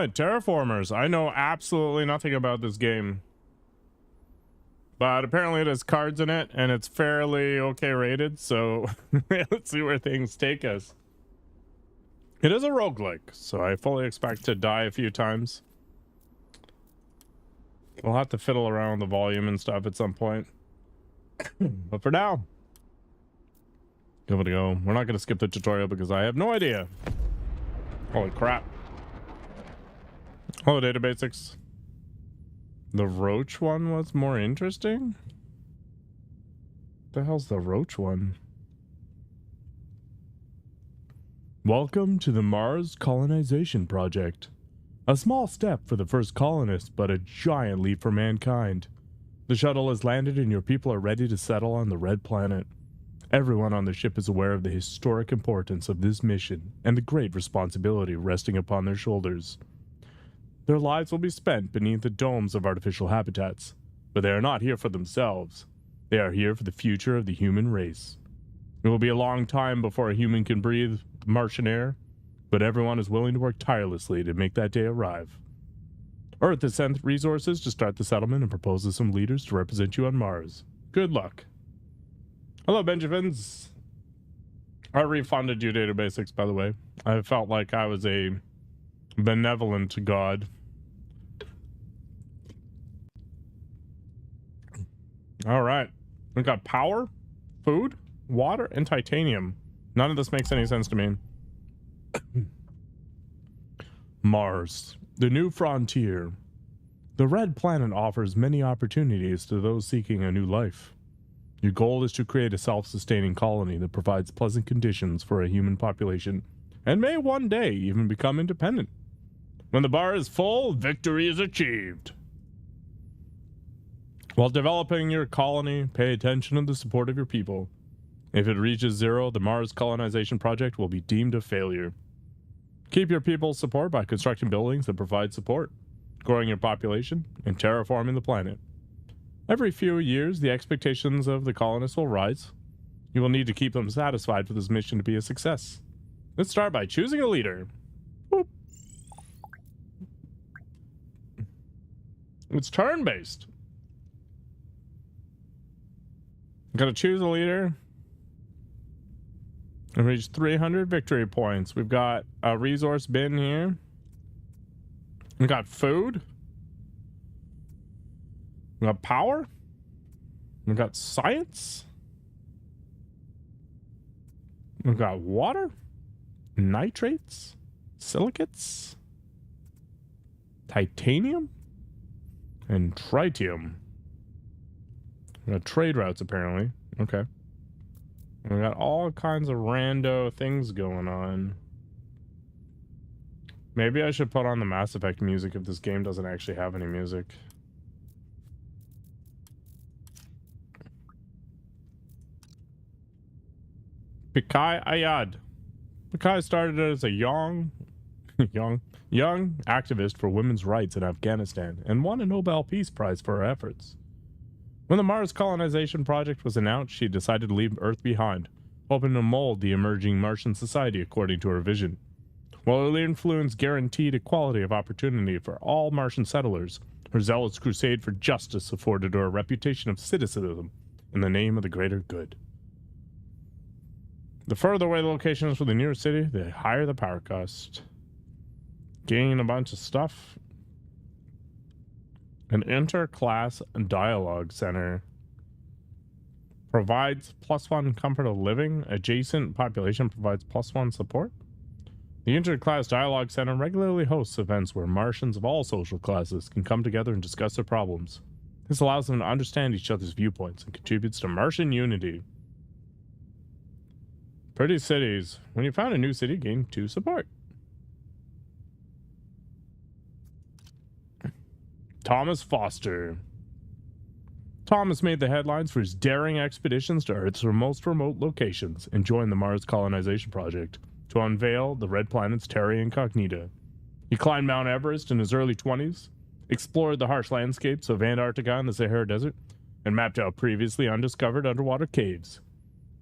Alright, Terraformers. I know absolutely nothing about this game. But apparently it has cards in it, and it's fairly okay rated, so let's see where things take us. It is a roguelike, so I fully expect to die a few times. We'll have to fiddle around with the volume and stuff at some point. But for now, give it a go. We're not going to skip the tutorial because I have no idea. Holy crap. Hello, data basics. The roach one was more interesting? What the hell's the roach one? Welcome to the Mars Colonization Project. A small step for the first colonists, but a giant leap for mankind. The shuttle has landed and your people are ready to settle on the Red Planet. Everyone on the ship is aware of the historic importance of this mission and the great responsibility resting upon their shoulders. Their lives will be spent beneath the domes of artificial habitats, but they are not here for themselves. They are here for the future of the human race. It will be a long time before a human can breathe Martian air, but everyone is willing to work tirelessly to make that day arrive. Earth has sent resources to start the settlement and proposes some leaders to represent you on Mars. Good luck. Hello, Benjamins. I refunded you data basics, by the way. I felt like I was a benevolent god. All right. We've got power, food, water, and titanium. None of this makes any sense to me. Mars, the new frontier. The Red Planet offers many opportunities to those seeking a new life. Your goal is to create a self-sustaining colony that provides pleasant conditions for a human population and may one day even become independent. When the bar is full, victory is achieved. While developing your colony, pay attention to the support of your people. If it reaches zero, the Mars Colonization Project will be deemed a failure. Keep your people's support by constructing buildings that provide support, growing your population, and terraforming the planet. Every few years, the expectations of the colonists will rise. You will need to keep them satisfied for this mission to be a success. Let's start by choosing a leader. Boop. It's turn-based. Gotta choose a leader. And reach 300 victory points. We've got a resource bin here. We got food. We got power. We got science. We've got water, nitrates, silicates, titanium, and tritium. We got trade routes apparently. Okay. We got all kinds of rando things going on. Maybe I should put on the Mass Effect music if this game doesn't actually have any music. Pikai Ayad. Pikai started as a young activist for women's rights in Afghanistan and won a Nobel Peace Prize for her efforts. When the Mars Colonization Project was announced, she decided to leave Earth behind, hoping to mold the emerging Martian society according to her vision. While her influence guaranteed equality of opportunity for all Martian settlers, her zealous crusade for justice afforded her a reputation of citizenism in the name of the greater good. The further away the location is from the nearest city, the higher the power cost. Gain a bunch of stuff. An inter-class dialogue center provides +1 comfort of living. Adjacent population provides +1 support. The inter-class dialogue center regularly hosts events where Martians of all social classes can come together and discuss their problems. This allows them to understand each other's viewpoints and contributes to Martian unity. Pretty cities. When you found a new city, gain 2 support. Thomas Foster. Thomas made the headlines for his daring expeditions to Earth's most remote locations and joined the Mars Colonization Project to unveil the Red Planet's terra incognita. He climbed Mount Everest in his early 20s, explored the harsh landscapes of Antarctica and the Sahara Desert, and mapped out previously undiscovered underwater caves.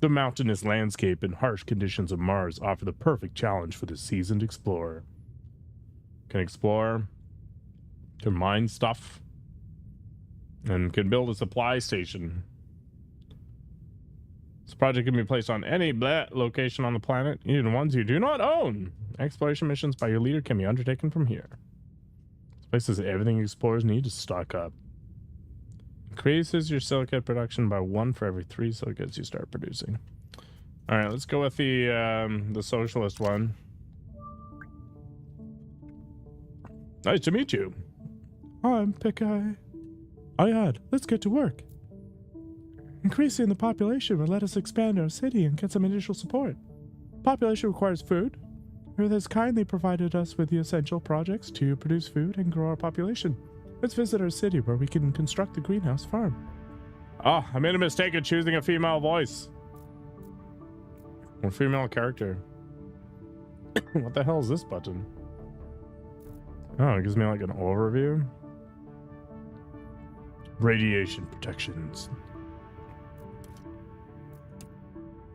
The mountainous landscape and harsh conditions of Mars offer the perfect challenge for the seasoned explorer. Can explore. Can mine stuff. And can build a supply station. This project can be placed on any location on the planet, even ones you do not own. Exploration missions by your leader can be undertaken from here. This place has everything explorers need to stock up. Increases your silicate production by 1 for every 3 silicates you start producing. All right, let's go with the socialist one. Nice to meet you. I'm Pikai. Ayad, let's get to work. Increasing the population will let us expand our city and get some initial support. Population requires food. Earth has kindly provided us with the essential projects to produce food and grow our population. Let's visit our city where we can construct the greenhouse farm. Oh, I made a mistake in choosing a female voice. Or female character. What the hell is this button? Oh, it gives me like an overview. Radiation protections.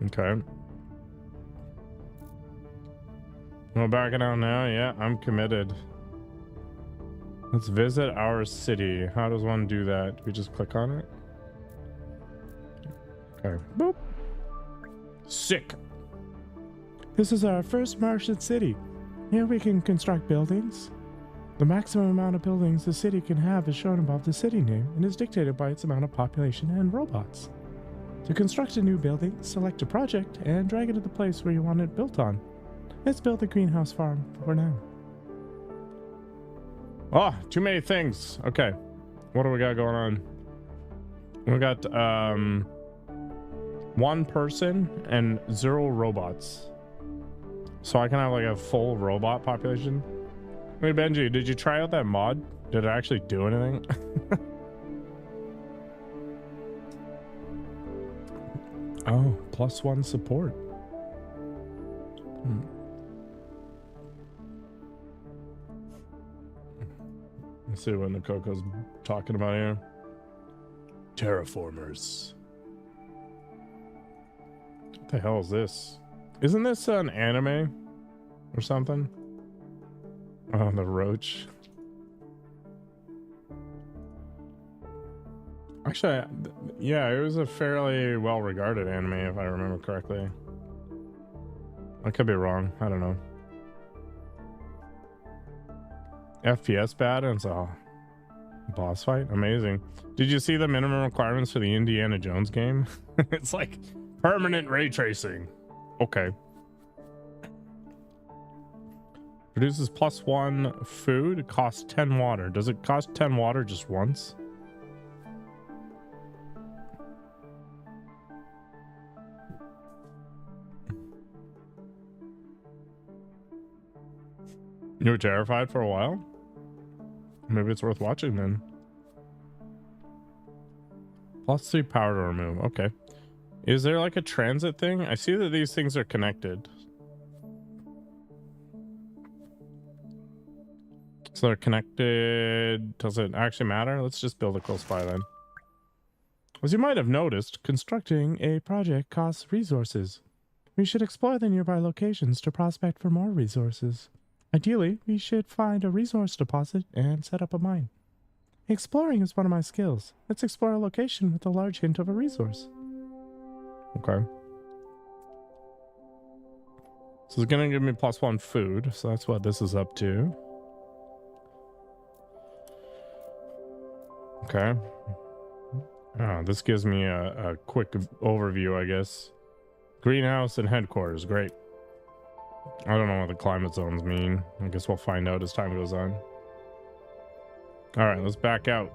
Okay. Well, backing out now. Yeah, I'm committed. Let's visit our city. How does one do that? Do we just click on it? Okay. Boop. Sick. This is our first Martian city. Here we can construct buildings. The maximum amount of buildings the city can have is shown above the city name and is dictated by its amount of population and robots. To construct a new building, select a project and drag it to the place where you want it built on. Let's build a greenhouse farm for now. Oh, too many things. Okay. What do we got going on? We got 1 person and 0 robots. So I can have like a full robot population. Wait, Benji, did you try out that mod? Did it actually do anything? Oh, +1 support. Let's see what Nakoko's talking about here. Terraformers. What the hell is this? Isn't this an anime or something? Oh, the roach. Actually, yeah, it was a fairly well-regarded anime, if I remember correctly. I could be wrong. I don't know. FPS bad and it's a boss fight. Amazing. Did you see the minimum requirements for the Indiana Jones game? It's like permanent ray tracing. Okay. Produces +1 food. Costs 10 water. Does it cost 10 water just once? You were terrified for a while? Maybe it's worth watching then. +3 power to remove. Okay. Is there like a transit thing? I see that these things are connected. So they're connected. Does it actually matter? Let's just build it close by then. As you might have noticed, constructing a project costs resources. We should explore the nearby locations to prospect for more resources. Ideally, we should find a resource deposit and set up a mine. Exploring is one of my skills. Let's explore a location with a large hint of a resource. Okay. So it's gonna give me +1 food, so that's what this is up to. Okay. Oh, this gives me a quick overview, I guess. Greenhouse and headquarters, great. I don't know what the climate zones mean. I guess we'll find out as time goes on. All right, let's back out.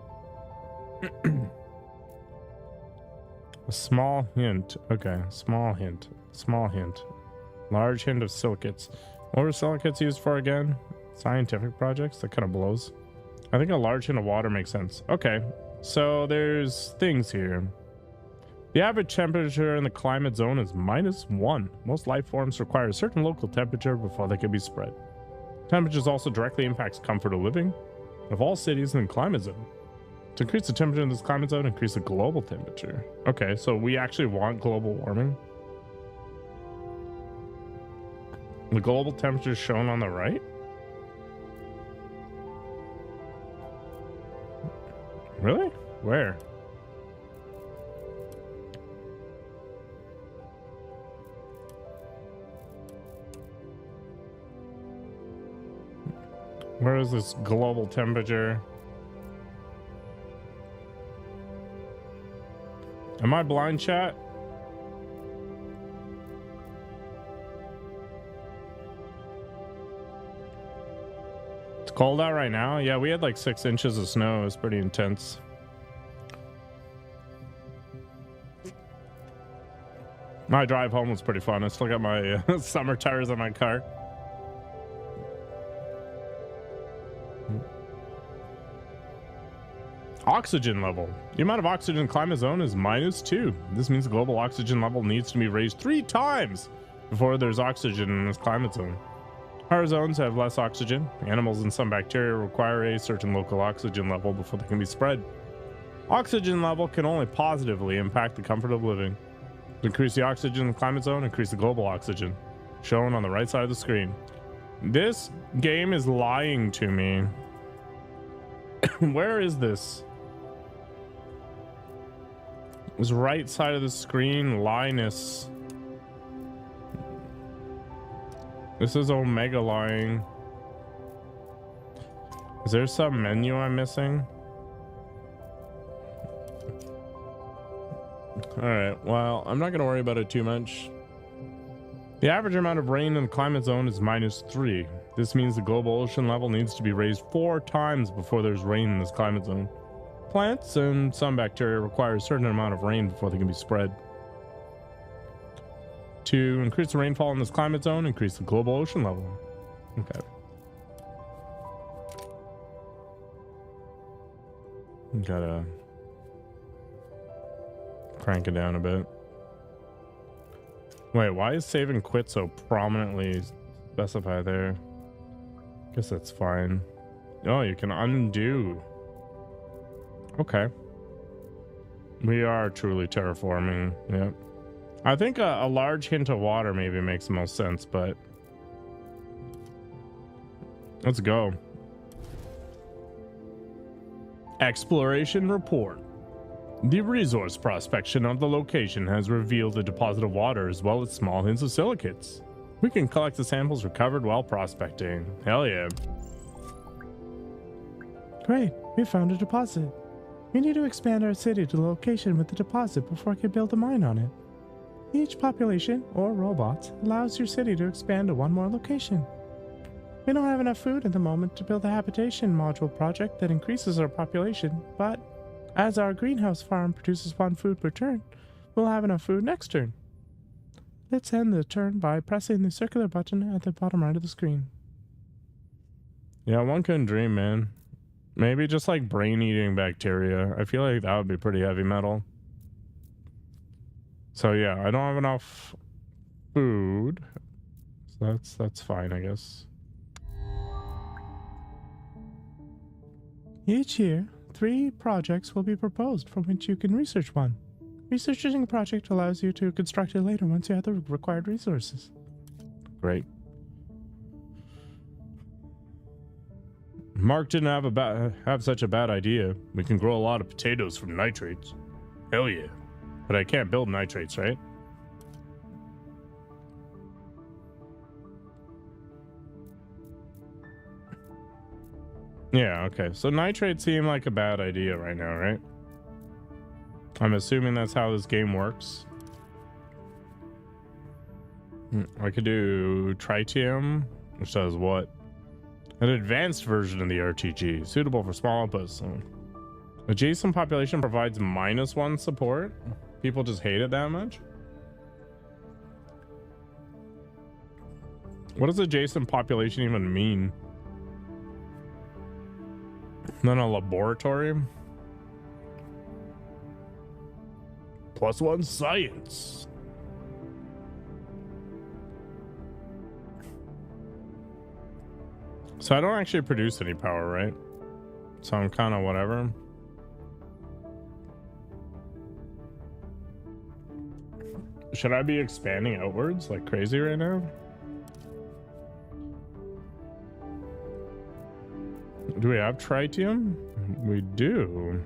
A small hint. Okay, small hint. Small hint. Large hint of silicates. What were silicates used for again? Scientific projects? That kind of blows. I think a large hint of water makes sense. Okay, so there's things here. The average temperature in the climate zone is -1. Most life forms require a certain local temperature before they can be spread. Temperatures also directly impacts comfort of living of all cities in the climate zone. To increase the temperature in this climate zone, increase the global temperature. Okay, so we actually want global warming. The global temperature is shown on the right. Really? Where? Where is this global temperature? Am I blind, chat? It's cold out right now. Yeah, we had like 6 inches of snow. It was pretty intense. My drive home was pretty fun. I still got my summer tires on my car. Oxygen level. The amount of oxygen in the climate zone is -2. This means the global oxygen level needs to be raised 3 times before there's oxygen in this climate zone. Higher zones have less oxygen. Animals and some bacteria require a certain local oxygen level before they can be spread. Oxygen level can only positively impact the comfort of living. To increase the oxygen in the climate zone, increase the global oxygen, shown on the right side of the screen. This game is lying to me. Where is this? This right side of the screen, Linus. This is Omega lying. Is there some menu I'm missing? Alright, well, I'm not going to worry about it too much. The average amount of rain in the climate zone is -3. This means the global ocean level needs to be raised 4 times before there's rain in this climate zone. Plants and some bacteria require a certain amount of rain before they can be spread. To increase the rainfall in this climate zone, increase the global ocean level. Okay. Gotta crank it down a bit. Wait, why is save and quit so prominently specified there? Guess that's fine. Oh, you can undo. Okay. We are truly terraforming. Yep. I think a large hint of water maybe makes the most sense, but let's go. Exploration report. The resource prospection of the location has revealed a deposit of water as well as small hints of silicates. We can collect the samples recovered while prospecting. Hell yeah. Great, we found a deposit. We need to expand our city to the location with the deposit before we can build a mine on it. Each population, or robot, allows your city to expand to 1 more location. We don't have enough food at the moment to build a habitation module project that increases our population, but as our greenhouse farm produces 1 food per turn, we'll have enough food next turn. Let's end the turn by pressing the circular button at the bottom right of the screen. Yeah, one couldn't dream, man. Maybe just like brain-eating bacteria. I feel like that would be pretty heavy metal. So yeah, I don't have enough food. So that's fine, I guess. Each year, 3 projects will be proposed from which you can research one. Researching a project allows you to construct it later once you have the required resources. Great. Mark didn't have such a bad idea. We can grow a lot of potatoes from nitrates. Hell yeah. But I can't build nitrates, right? Yeah, okay. So nitrates seem like a bad idea right now, right? I'm assuming that's how this game works. I could do tritium, which does what? An advanced version of the RTG, suitable for small outposts. Adjacent population provides -1 support. People just hate it that much. What does adjacent population even mean? Then a laboratory? +1 science. So I don't actually produce any power, right? So I'm kind of whatever. Should I be expanding outwards like crazy right now? Do we have tritium? We do.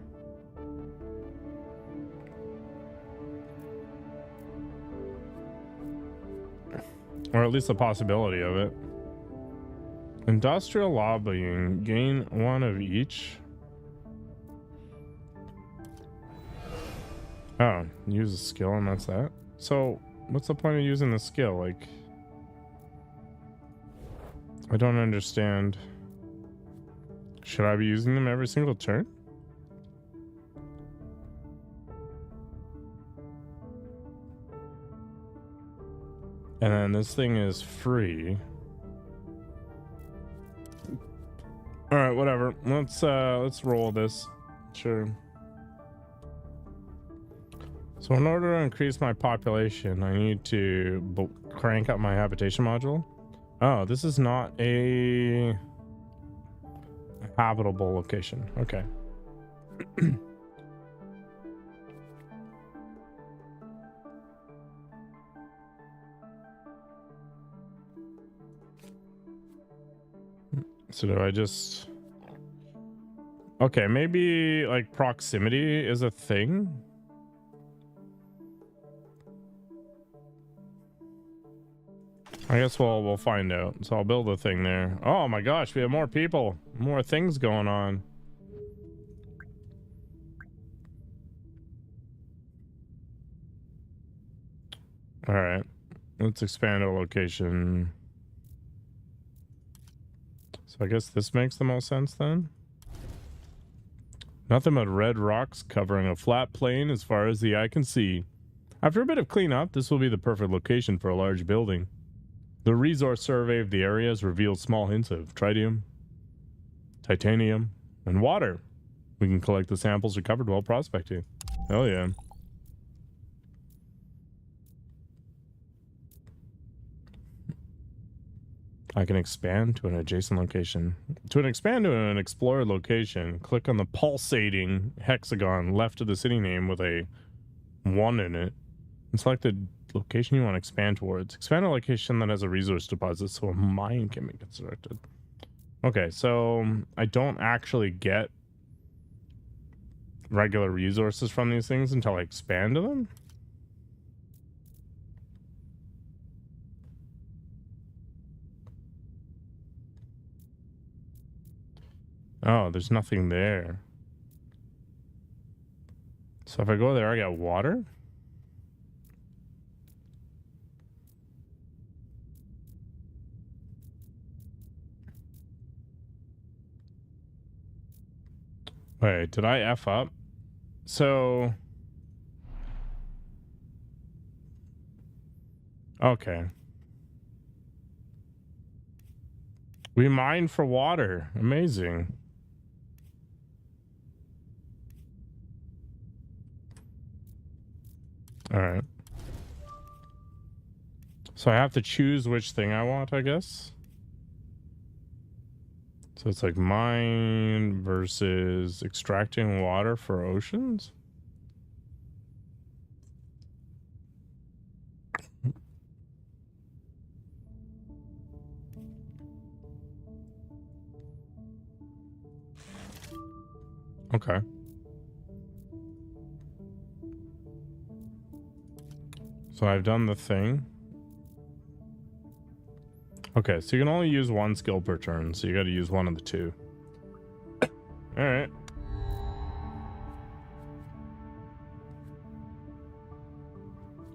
Or at least the possibility of it. Industrial lobbying. Gain one of each. Oh, use a skill and that's that. So, what's the point of using the skill? Like, I don't understand. Should I be using them every single turn? And then this thing is free. All right, whatever. Let's roll this. Sure. So in order to increase my population, I need to crank up my habitation module. Oh, this is not a habitable location. Okay. So do I just... Okay, maybe like proximity is a thing. I guess we'll find out. So I'll build a thing there. Oh my gosh, we have more people, more things going on. All right, let's expand our location. So I guess this makes the most sense then. Nothing but red rocks covering a flat plain as far as the eye can see. After a bit of cleanup, this will be the perfect location for a large building. The resource survey of the area has revealed small hints of tritium, titanium, and water. We can collect the samples recovered while prospecting. Hell yeah. I can expand to an adjacent location. To expand to an explored location, click on the pulsating hexagon left of the city name with a 1 in it, and select the location you want to expand towards. Expand a location that has a resource deposit so a mine can be constructed. Okay, so I don't actually get regular resources from these things until I expand to them? Oh, there's nothing there. So if I go there, I get water? Wait, did I F up? So... Okay. We mine for water. Amazing. All right. So I have to choose which thing I want, I guess. So it's like mine versus extracting water for oceans. Okay. So I've done the thing. Okay, so you can only use one skill per turn, so you got to use one of the two. All right.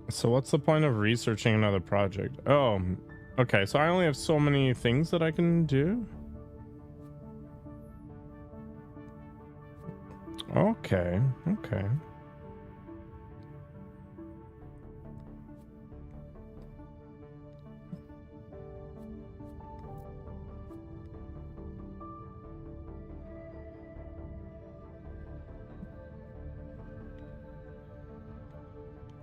So what's the point of researching another project? Oh, okay, so I only have so many things that I can do? Okay, okay.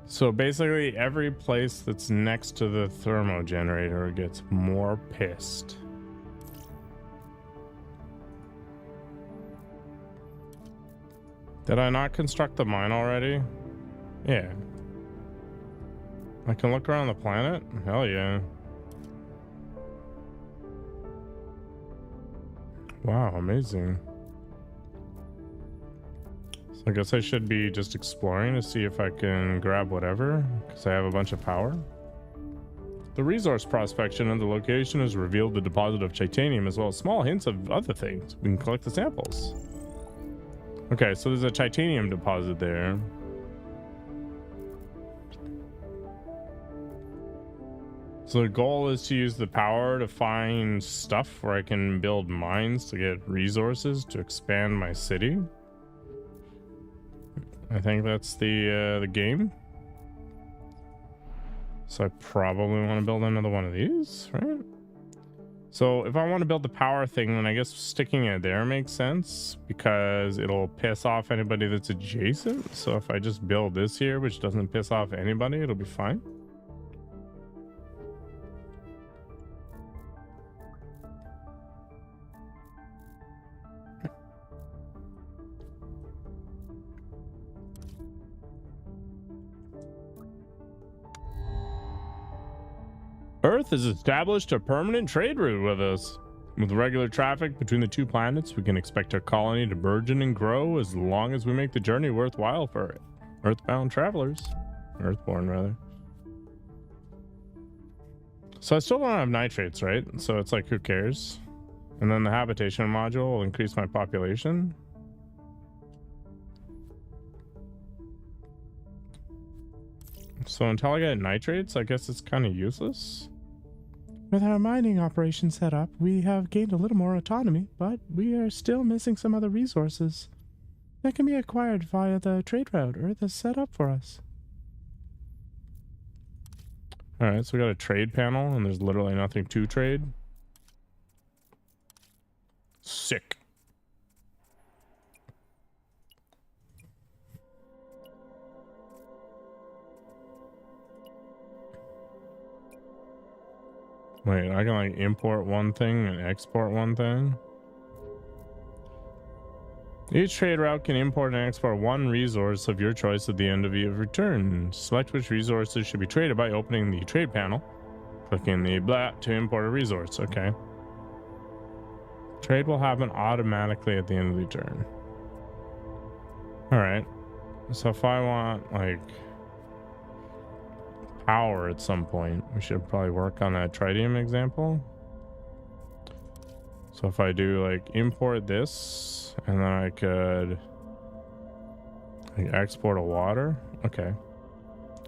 So basically every place that's next to the thermo generator gets more pissed. Did I not construct the mine already? Yeah. I can look around the planet? Hell yeah. Wow, amazing. So I guess I should be just exploring to see if I can grab whatever, because I have a bunch of power. The resource prospection of the location has revealed the deposit of titanium as well as small hints of other things. We can collect the samples. Okay, so there's a titanium deposit there. So the goal is to use the power to find stuff where I can build mines to get resources to expand my city. I think that's the game. So I probably want to build another one of these, right? So if I want to build the power thing, then I guess sticking it there makes sense because it'll piss off anybody that's adjacent. So if I just build this here, which doesn't piss off anybody, it'll be fine. Earth has established a permanent trade route with us. With regular traffic between the two planets, we can expect our colony to burgeon and grow as long as we make the journey worthwhile for Earthbound travelers. Earthborn, rather. So I still don't have nitrates, right? So it's like, who cares? And then the habitation module will increase my population. So until I get nitrates, I guess it's kind of useless. With our mining operation set up, we have gained a little more autonomy, but we are still missing some other resources that can be acquired via the trade route Earth has set up for us. Alright, so we got a trade panel, and there's literally nothing to trade. Sick. Wait, I can like import one thing and export one thing. Each trade route can import and export one resource of your choice at the end of your return. Select which resources should be traded by opening the trade panel. Clicking the blah to import a resource. Okay. Trade will happen automatically at the end of the turn. Alright. So if I want like power at some point, we should probably work on that tritium example. So if I do like import this, and then I could like export a water. Okay.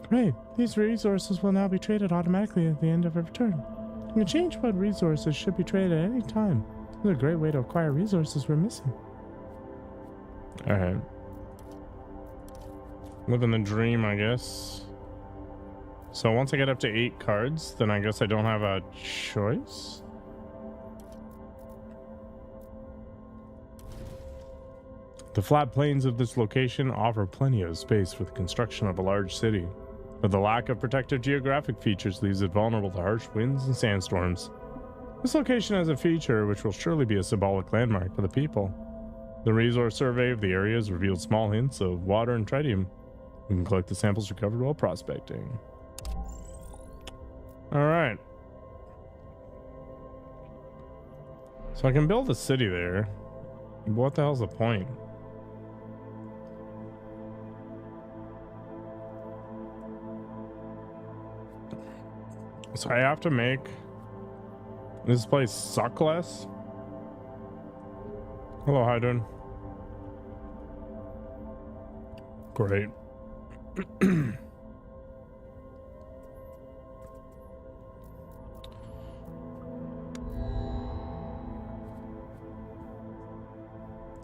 Great. These resources will now be traded automatically at the end of a return. You can change what resources should be traded at any time. This is a great way to acquire resources we're missing. Alright. Living the dream, I guess. So once I get up to 8 cards, then I guess I don't have a choice. The flat plains of this location offer plenty of space for the construction of a large city, but the lack of protective geographic features leaves it vulnerable to harsh winds and sandstorms. This location has a feature which will surely be a symbolic landmark for the people. The resource survey of the area has revealed small hints of water and tritium. We can collect the samples recovered while prospecting. Alright. So I can build a city there. What the hell's the point? So I have to make this place suck less? Hello, how you doing? Great.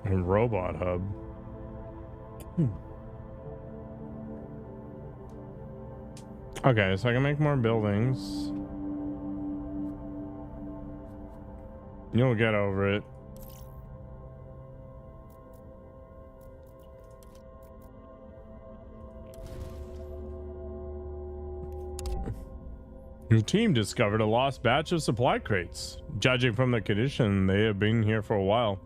A robot hub. Okay, so I can make more buildings. You'll get over it. Your team discovered a lost batch of supply crates. Judging from the condition, they have been here for a while.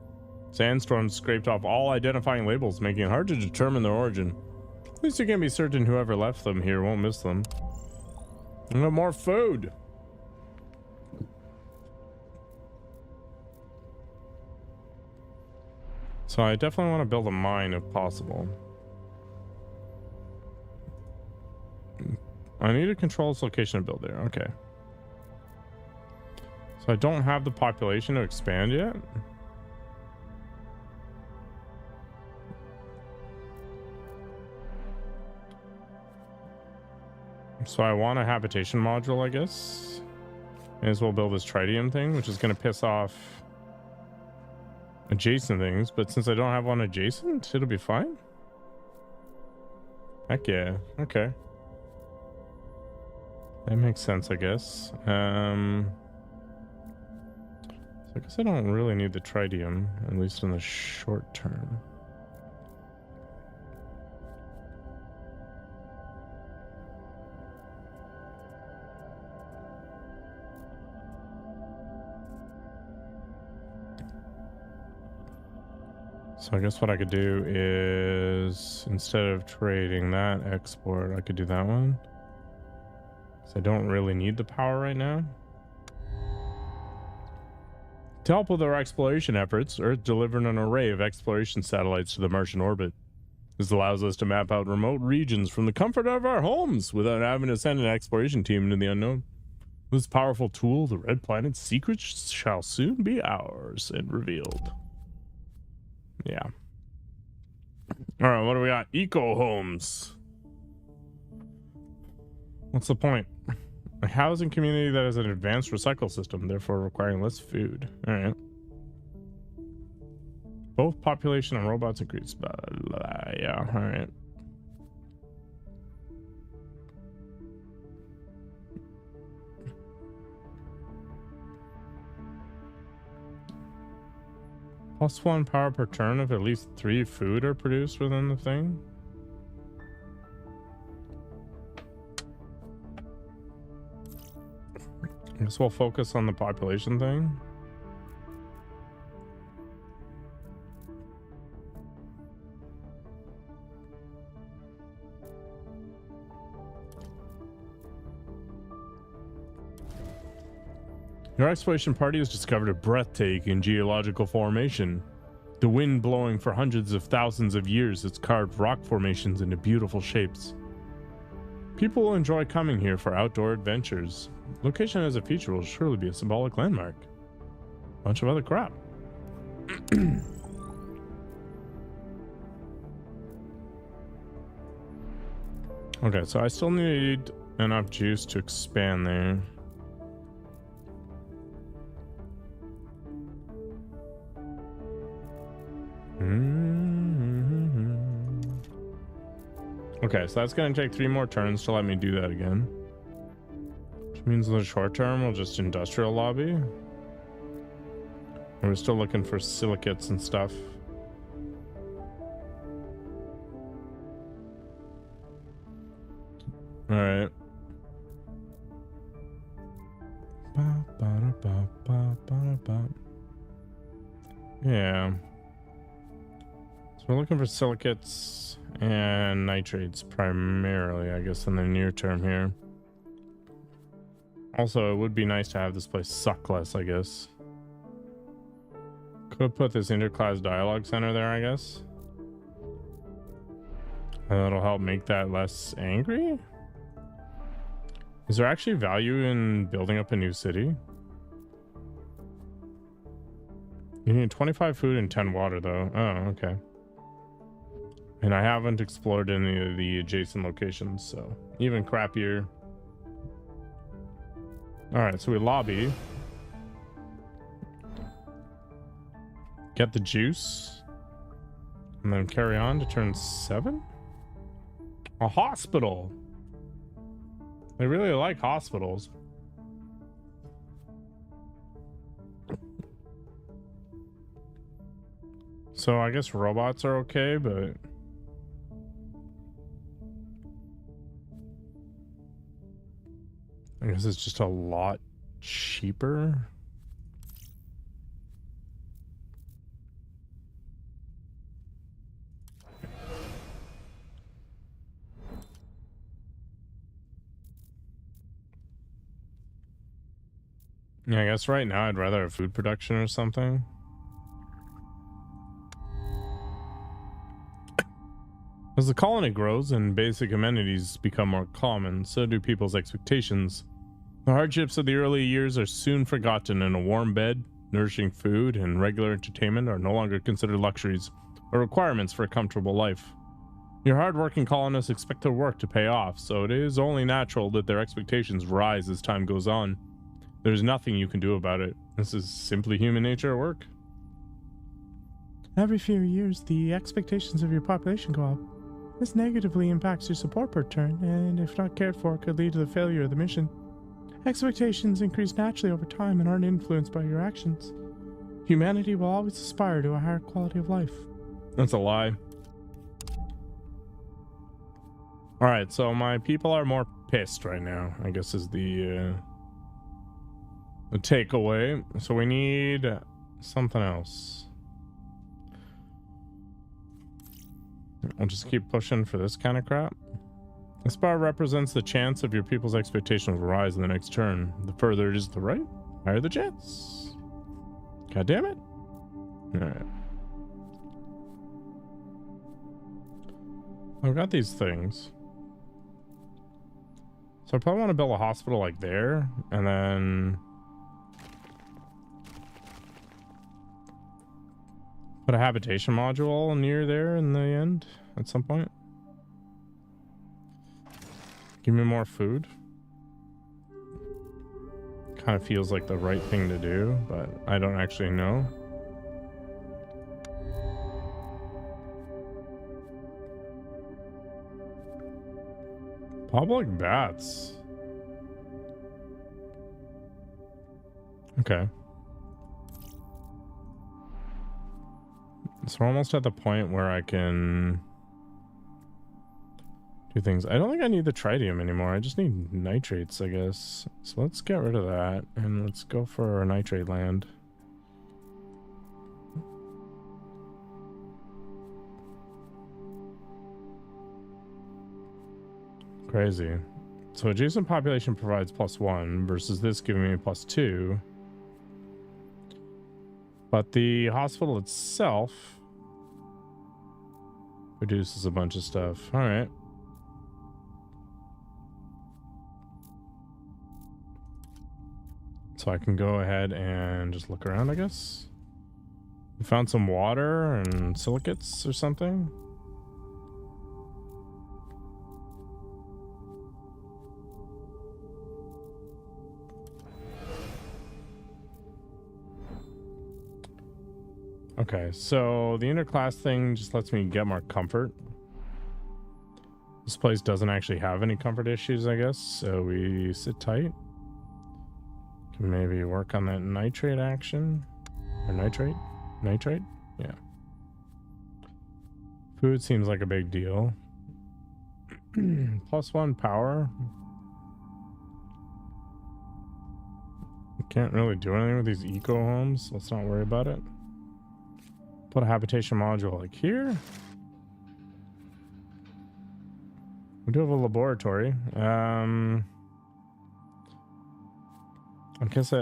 Sandstorms scraped off all identifying labels, making it hard to determine their origin. At least you can be certain whoever left them here won't miss them. And more food. So I definitely want to build a mine if possible. I need to control this location to build there. Okay. So I don't have the population to expand yet. So I want a habitation module, I guess. May as well build this tritium thing, which is going to piss off adjacent things. But since I don't have one adjacent, it'll be fine. Heck yeah. Okay. That makes sense, I guess. So I guess I don't really need the tritium, at least in the short term. So I guess what I could do is, instead of trading that export, I could do that one. So I don't really need the power right now. To help with our exploration efforts, Earth delivered an array of exploration satellites to the Martian orbit. This allows us to map out remote regions from the comfort of our homes without having to send an exploration team into the unknown. With this powerful tool, the Red Planet's secrets shall soon be ours and revealed. Yeah. All right, what do we got? Eco homes. What's the point? A housing community that has an advanced recycle system, therefore requiring less food. All right. Both population and robots increase. Blah, blah, blah. Yeah, all right. +1 power per turn if at least 3 food are produced within the thing. I guess we'll focus on the population thing. Your exploration party has discovered a breathtaking geological formation. The wind blowing for hundreds of thousands of years has carved rock formations into beautiful shapes. People will enjoy coming here for outdoor adventures. Location as a feature will surely be a symbolic landmark. Bunch of other crap. Okay, so I still need enough juice to expand there. Okay, so that's going to take 3 more turns to let me do that again. Which means in the short term, we'll just industrial lobby. And we're still looking for silicates and stuff. Alright. Yeah. So we're looking for silicates and nitrates primarily, I guess, in the near term here. Also, it would be nice to have this place suck less, I guess. Could put this interclass dialogue center there, I guess. And that'll help make that less angry. Is there actually value in building up a new city? You need 25 food and 10 water, though. Oh, okay. And I haven't explored any of the adjacent locations, so even crappier. Alright, so we lobby. Get the juice. And then carry on to turn 7? A hospital! They really like hospitals. So I guess robots are okay, but... I guess it's just a lot cheaper. Yeah, I guess right now I'd rather have food production or something. As the colony grows and basic amenities become more common, so do people's expectations. The hardships of the early years are soon forgotten, and a warm bed, nourishing food, and regular entertainment are no longer considered luxuries or requirements for a comfortable life. Your hard-working colonists expect their work to pay off, so it is only natural that their expectations rise as time goes on. There's nothing you can do about it. This is simply human nature at work. Every few years, the expectations of your population go up. This negatively impacts your support per turn, and if not cared for, could lead to the failure of the mission. Expectations increase naturally over time and aren't influenced by your actions. Humanity will always aspire to a higher quality of life. That's a lie. Alright, so my people are more pissed right now, I guess is the takeaway. So we need something else. I'll just keep pushing for this kind of crap. This bar represents the chance of your people's expectations will rise in the next turn. The further it is to the right, higher the chance. God damn it. Alright. I've got these things. So I probably want to build a hospital like there, and then put a habitation module near there in the end at some point. Give me more food. Kind of feels like the right thing to do, but I don't actually know. Public bats. Okay. So we're almost at the point where I can do things. I don't think I need the tritium anymore. I just need nitrates, I guess. So let's get rid of that and let's go for a nitrate land. Crazy. So adjacent population provides +1 versus this giving me +2. But the hospital itself reduces a bunch of stuff. All right. So I can go ahead and just look around, I guess. We found some water and silicates or something. Okay, so the interclass thing just lets me get more comfort. This place doesn't actually have any comfort issues, I guess, so we sit tight. Can maybe work on that nitrate action. Or nitrate? Nitrate? Yeah. Food seems like a big deal. +1 power. Can't really do anything with these eco homes. Let's not worry about it. Put a habitation module like here. We do have a laboratory. I guess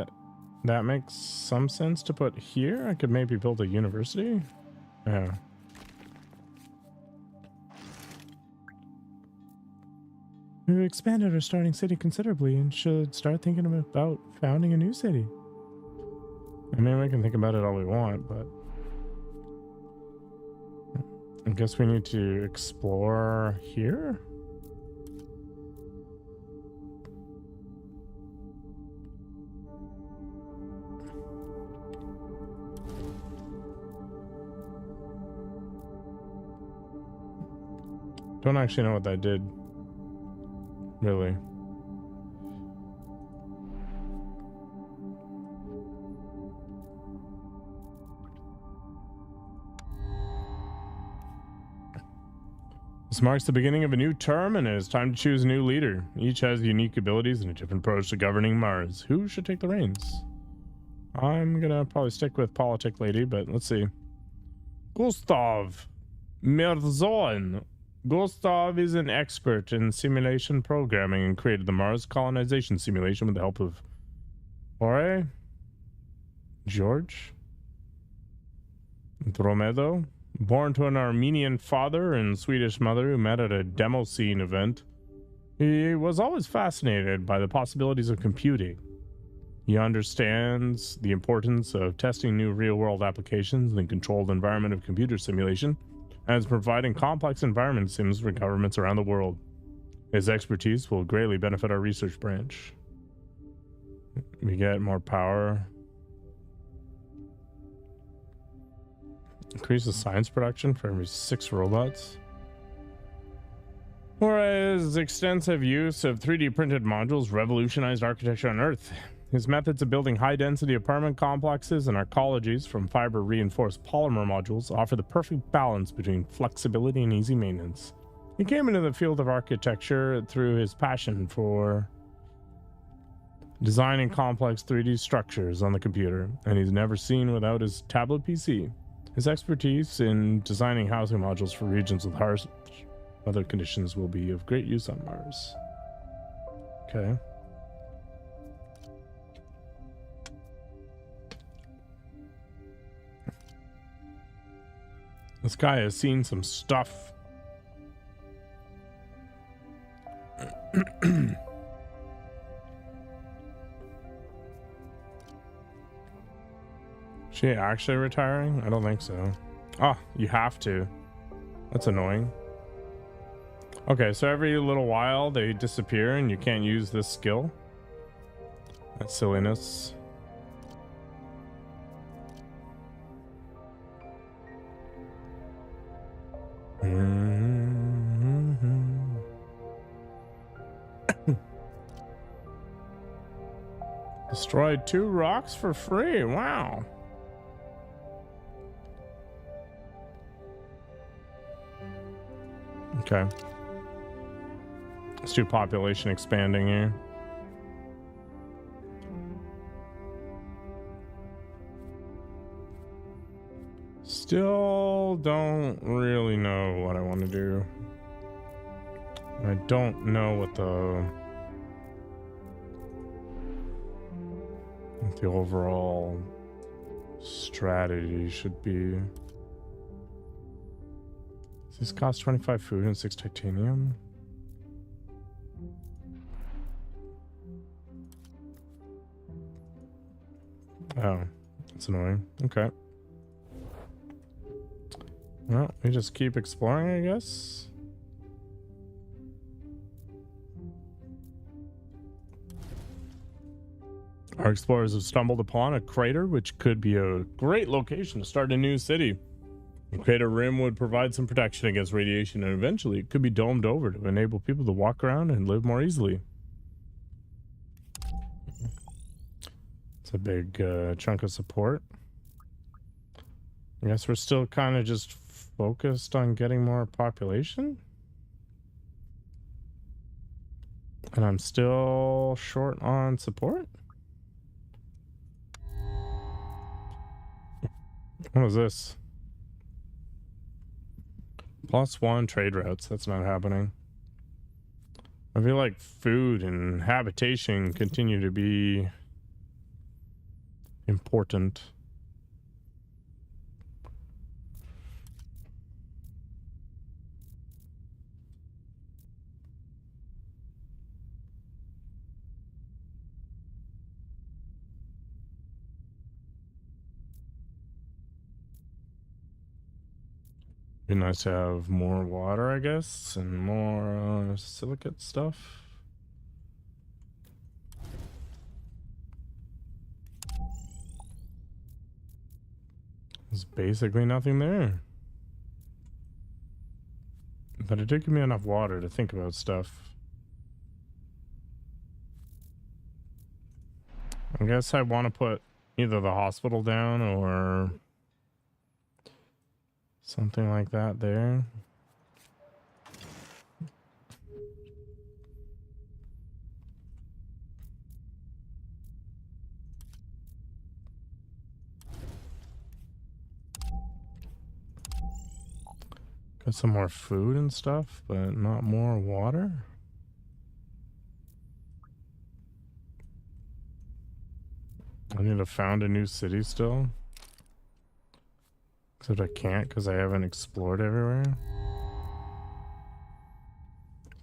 that makes some sense to put here. I could maybe build a university. Yeah. We've expanded our starting city considerably and should start thinking about founding a new city. I mean, we can think about it all we want, but I guess we need to explore here. Don't actually know what that did. Really. This marks the beginning of a new term, and it is time to choose a new leader. Each has unique abilities and a different approach to governing Mars. Who should take the reins? I'm gonna probably stick with Politic Lady, but let's see. Gustav Mirzoin. Gustav is an expert in simulation programming and created the Mars colonization simulation with the help of Jorge, George, Dromedo. Born to an Armenian father and Swedish mother who met at a demo scene event, He was always fascinated by the possibilities of computing. He understands the importance of testing new real-world applications in the controlled environment of computer simulation, and is providing complex environment sims for governments around the world. His expertise will greatly benefit our research branch. We get more power. Increases science production for every 6 robots. Whereas extensive use of 3D printed modules revolutionized architecture on Earth. His methods of building high-density apartment complexes and arcologies from fiber-reinforced polymer modules offer the perfect balance between flexibility and easy maintenance. He came into the field of architecture through his passion for designing complex 3D structures on the computer, and he's never seen without his tablet PC. His expertise in designing housing modules for regions with harsh weather conditions will be of great use on Mars. Okay. This guy has seen some stuff. She actually retiring? I don't think so. Oh, you have to. That's annoying. Okay, so every little while they disappear and you can't use this skill. That's silliness. Destroyed 2 rocks for free. Wow. Okay. Let's do population expanding here. Still don't really know what I want to do. I don't know what the overall strategy should be. Does this cost 25 food and 6 titanium? Oh, that's annoying. Okay. Well, we just keep exploring, I guess. Our explorers have stumbled upon a crater, which could be a great location to start a new city. The crater rim would provide some protection against radiation, and eventually it could be domed over to enable people to walk around and live more easily. It's a big chunk of support. I guess we're still kind of just focused on getting more population. And I'm still short on support. What is this? +1 trade routes. That's not happening. I feel like food and habitation continue to be important. Be nice to have more water, I guess, and more silicate stuff. There's basically nothing there. But it did give me enough water to think about stuff. I guess I want to put either the hospital down or something like that there. Got some more food and stuff, but not more water. I need to found a new city still. Except I can't because I haven't explored everywhere.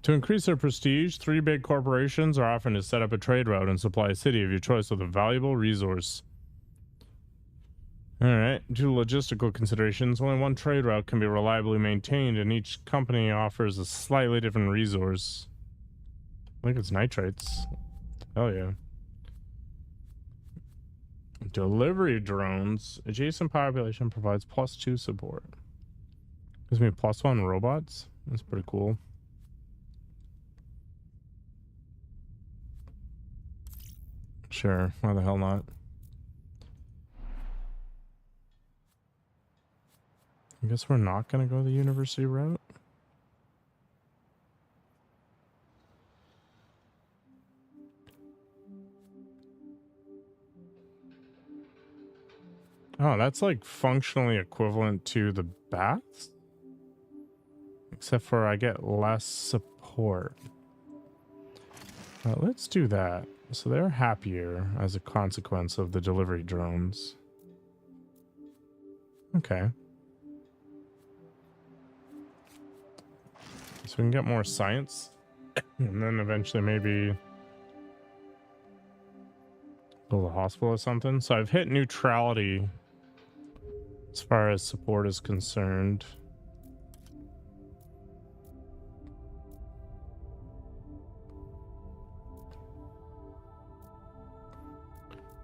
To increase their prestige, 3 big corporations are offering to set up a trade route and supply a city of your choice with a valuable resource. Alright, due to logistical considerations, only one trade route can be reliably maintained, and each company offers a slightly different resource. I think it's nitrates. Hell yeah. Delivery drones. Adjacent population provides +2 support. Gives me +1 robots. That's pretty cool. Sure, why the hell not? I guess we're not gonna go the university route. Oh, that's like functionally equivalent to the baths? Except for I get less support. Let's do that. So they're happier as a consequence of the delivery drones. Okay. So we can get more science. And then eventually maybe build a hospital or something. So I've hit neutrality as far as support is concerned.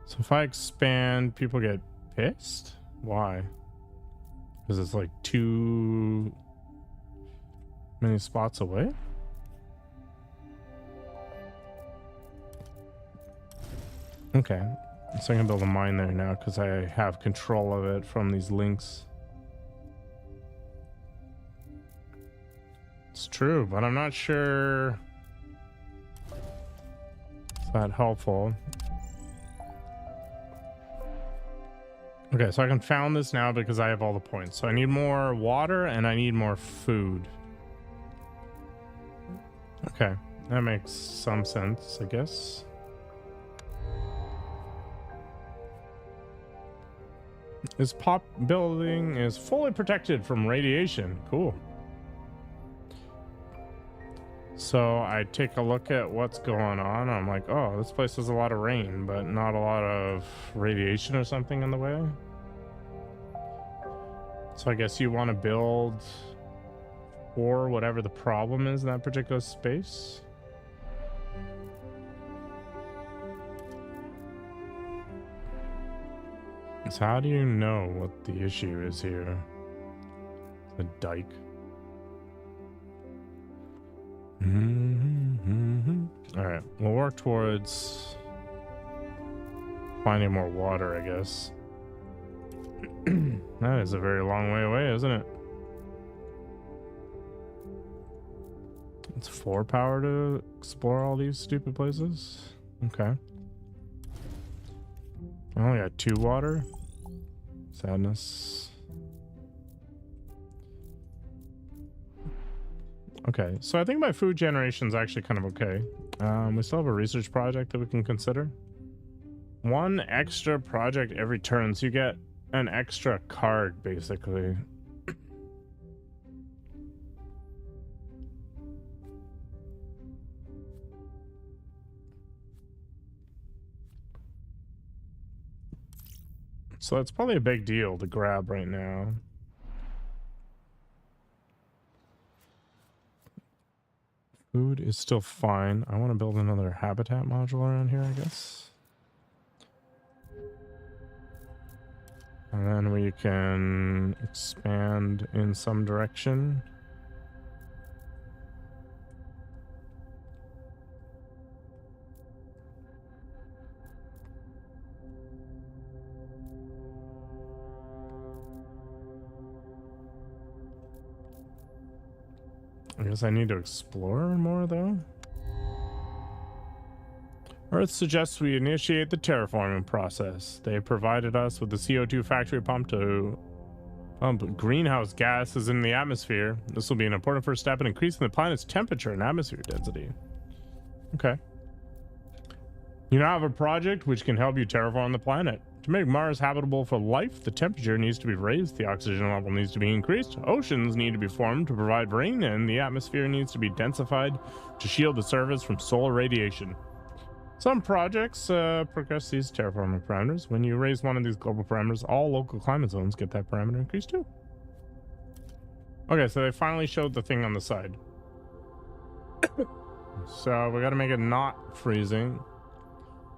So if I expand, people get pissed? Why? Because it's like too many spots away? Okay. So I can build a mine there now because I have control of it from these links. It's true, but I'm not sure it's that helpful. Okay, so I can found this now because I have all the points. So I need more water and I need more food. Okay, that makes some sense, I guess. This pop building is fully protected from radiation. Cool. So I take a look at what's going on. I'm like, oh, this place has a lot of rain, but not a lot of radiation or something in the way. So I guess you want to build for whatever the problem is in that particular space. So how do you know what the issue is here? The dike. All right, we'll work towards finding more water, I guess. That is a very long way away, isn't it? It's 4 power to explore all these stupid places. Okay. I only got 2 water. Sadness. Okay, so I think my food generation is actually kind of okay. We still have a research project that we can consider. 1 extra project every turn, so you get an extra card, basically. So it's probably a big deal to grab right now. Food is still fine. I want to build another habitat module around here, I guess. And then we can expand in some direction. I guess I need to explore more, though. Earth suggests we initiate the terraforming process. They provided us with the CO2 factory pump to pump greenhouse gases in the atmosphere. This will be an important first step in increasing the planet's temperature and atmosphere density. Okay. You now have a project which can help you terraform the planet. To make Mars habitable for life, the temperature needs to be raised, the oxygen level needs to be increased, oceans need to be formed to provide rain, and the atmosphere needs to be densified to shield the surface from solar radiation. Some projects progress these terraforming parameters. When you raise one of these global parameters, all local climate zones get that parameter increased too. Okay, so they finally showed the thing on the side. So we got to make it not freezing.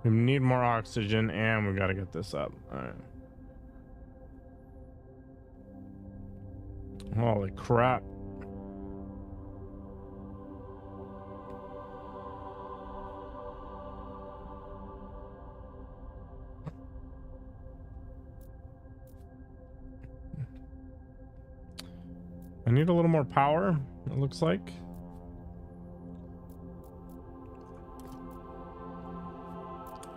We need more oxygen, and we got to get this up. All right. Holy crap. I need a little more power, it looks like.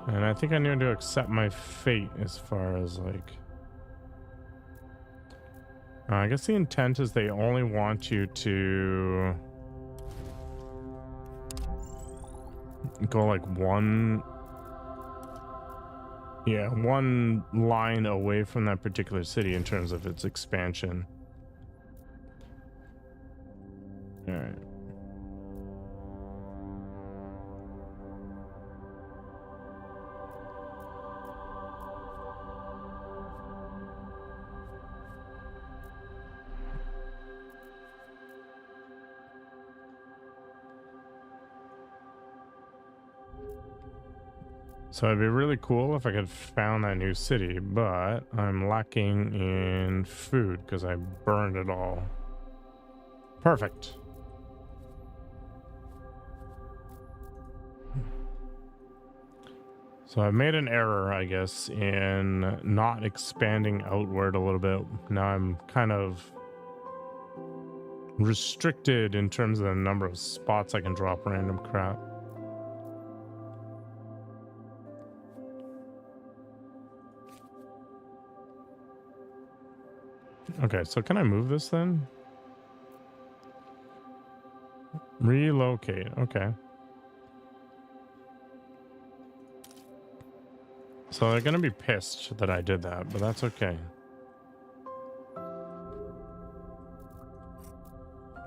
And I think I need to accept my fate as far as like... I guess the intent is they only want you to go like one line away from that particular city in terms of its expansion. All right. So it'd be really cool if I could found that new city, but I'm lacking in food because I burned it all. Perfect. So I made an error, I guess, in not expanding outward a little bit. Now I'm kind of restricted in terms of the number of spots I can drop random crap. Okay, so can I move this then? Relocate, okay. So they're gonna be pissed that I did that, but that's okay.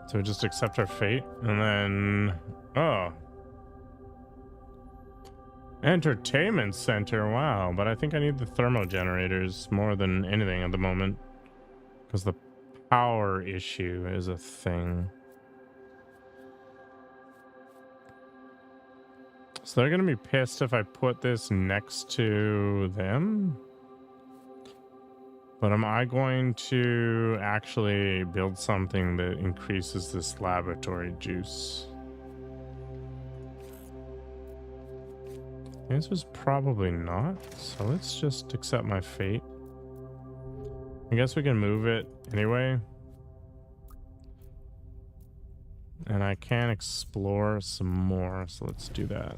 So we just accept our fate, and then... Oh. Entertainment center, wow. But I think I need the thermo generators more than anything at the moment. Because the power issue is a thing. So they're gonna be pissed if I put this next to them. But am I going to actually build something that increases this laboratory juice? The answer is probably not. So let's just accept my fate. I guess we can move it anyway. And I can explore some more, so let's do that.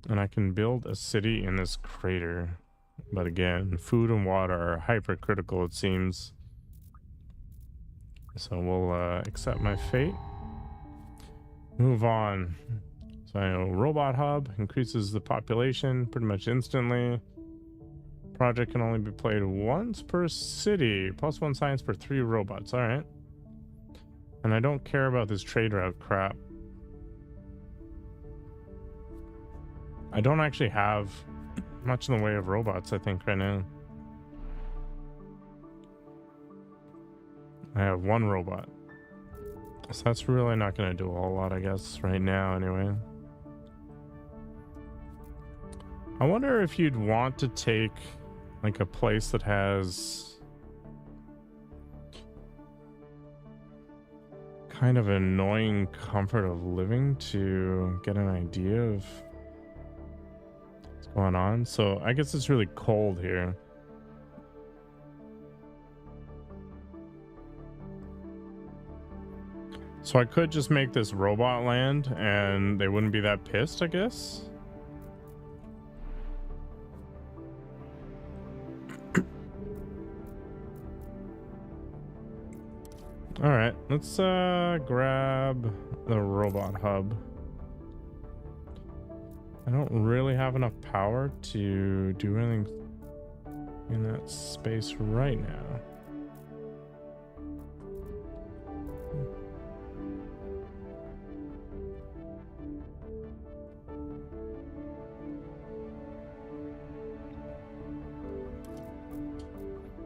And I can build a city in this crater. But again, food and water are hypercritical, it seems. So we'll accept my fate. Move on. So I know robot hub increases the population pretty much instantly. Project can only be played once per city. +1 science per 3 robots. All right. And I don't care about this trade route crap. I don't actually have much in the way of robots, I think, right now. I have 1 robot. So that's really not going to do a whole lot, I guess, right now, anyway. I wonder if you'd want to take, like, a place that has kind of annoying comfort of living to get an idea of what's going on. So I guess it's really cold here. So I could just make this robot land and they wouldn't be that pissed, I guess. All right, let's grab the robot hub. I don't really have enough power to do anything in that space right now.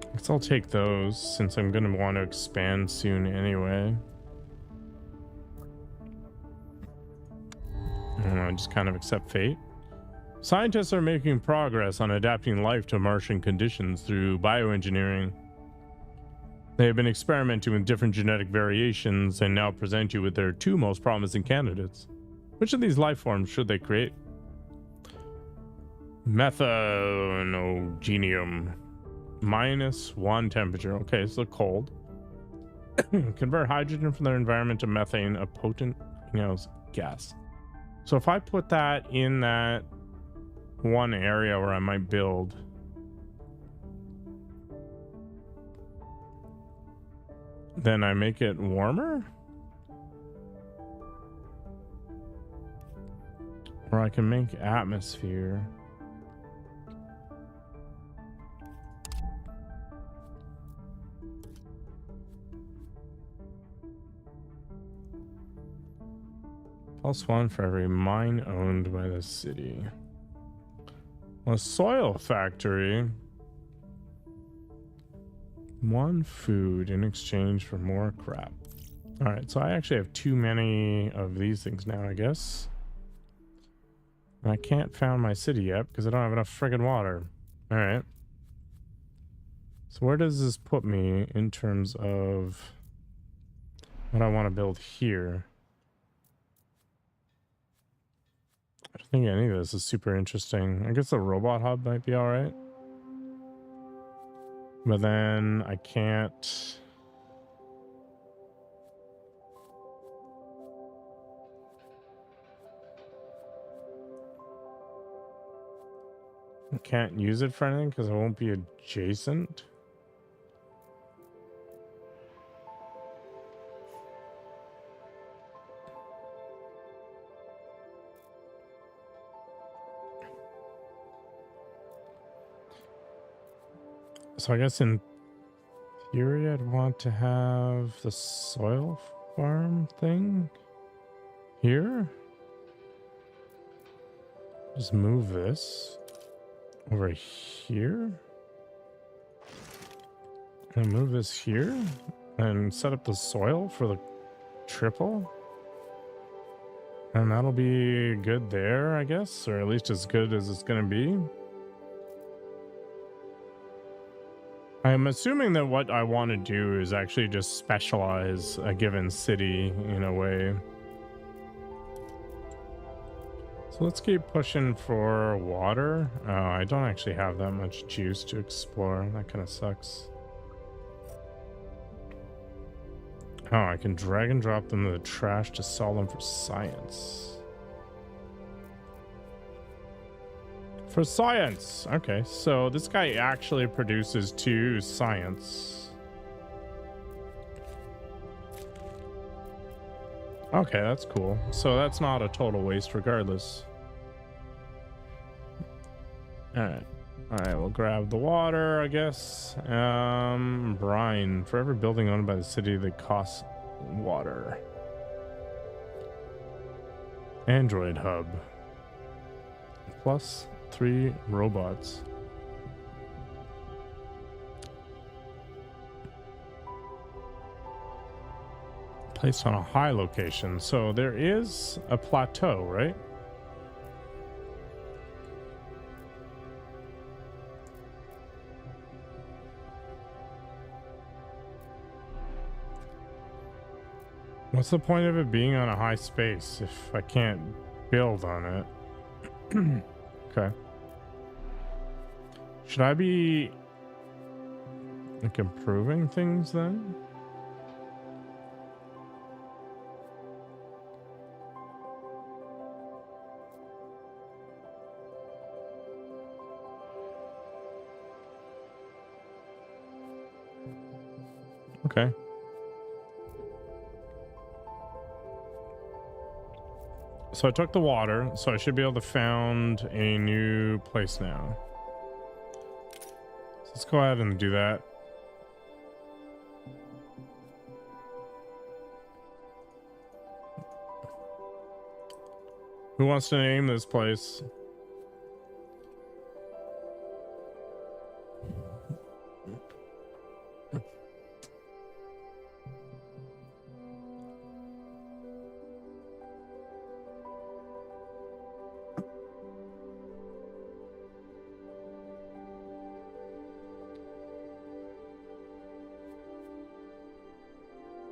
I guess I'll take those since I'm going to want to expand soon anyway. I don't know, just kind of accept fate. Scientists are making progress on adapting life to Martian conditions through bioengineering. They have been experimenting with different genetic variations and now present you with their two most promising candidates. Which of these life forms should they create? Methanogenium. -1 temperature. Okay, so cold. Convert hydrogen from their environment to methane, a potent greenhouse gas. So if I put that in that one area where I might build, then I make it warmer? Or I can make atmosphere. +1 for every mine owned by the city. A soil factory. 1 food in exchange for more crap. Alright, so I actually have too many of these things now, I guess. And I can't found my city yet because I don't have enough friggin' water. Alright. So where does this put me in terms of what I want to build here? I don't think any of this is super interesting. I guess the robot hub might be alright. But then I can't... I can't use it for anything because it won't be adjacent. So I guess in theory I'd want to have the soil farm thing here. Just move this over here. And move this here. And set up the soil for the triple. And that'll be good there, I guess. Or at least as good as it's going to be. I'm assuming that what I want to do is actually just specialize a given city in a way. So let's keep pushing for water. I don't actually have that much juice to explore. That kind of sucks. Oh, I can drag and drop them to the trash to sell them for science. For science! Okay, so this guy actually produces 2 science. Okay, that's cool. So that's not a total waste regardless. Alright. Alright, we'll grab the water, I guess. Brine. For every building owned by the city that costs water. Android hub. +3 robots. Placed on a high location. So there is a plateau, right? What's the point of it being on a high space if I can't build on it? Okay. Should I be like improving things then? Okay. So I took the water, so I should be able to found a new place now. So let's go ahead and do that. Who wants to name this place?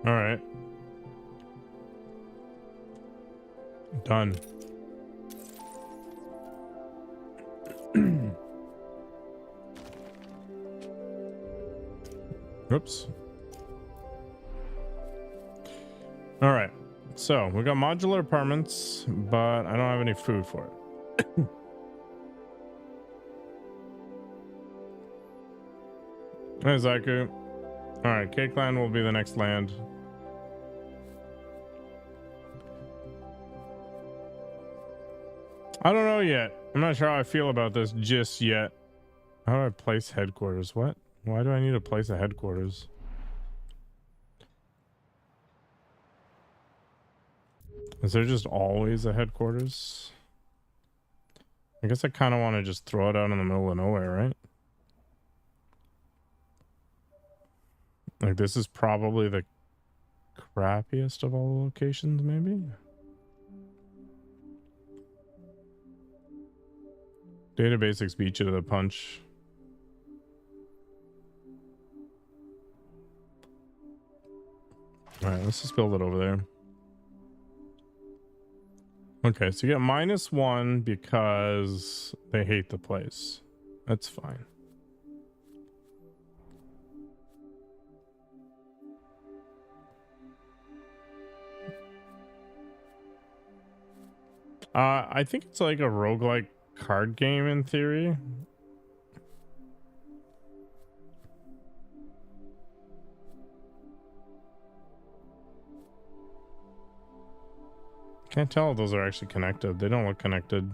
All right. Done. Oops. All right. So we got modular apartments, but I don't have any food for it. Hey, Zaku. All right. Cake Land will be the next land. I don't know yet. I'm not sure how I feel about this just yet. How do I place headquarters? What? Why do I need to place a headquarters? Is there just always a headquarters? I guess I kind of want to just throw it out in the middle of nowhere, right? Like, this is probably the crappiest of all the locations, maybe? Data basics beat you to the punch. All right, let's just build it over there. Okay, so you get -1 because they hate the place. That's fine. I think it's like a roguelike card game in theory. Can't tell if those are actually connected. They don't look connected.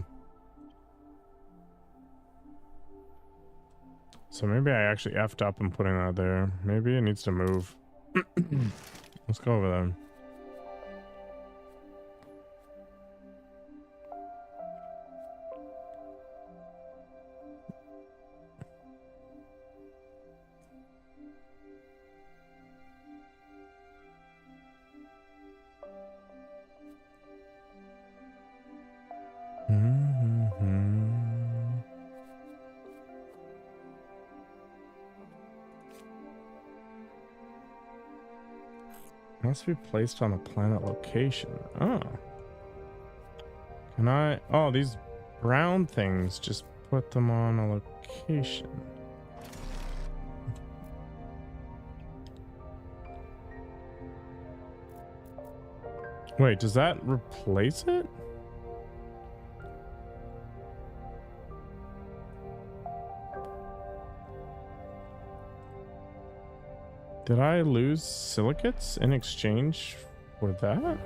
So maybe I actually effed up in putting that there. Maybe it needs to move. Let's go over there. Must be placed on a planet location. Oh. Can I? Oh, these brown things, just put them on a location. Wait, does that replace it? Did I lose silicates in exchange for that?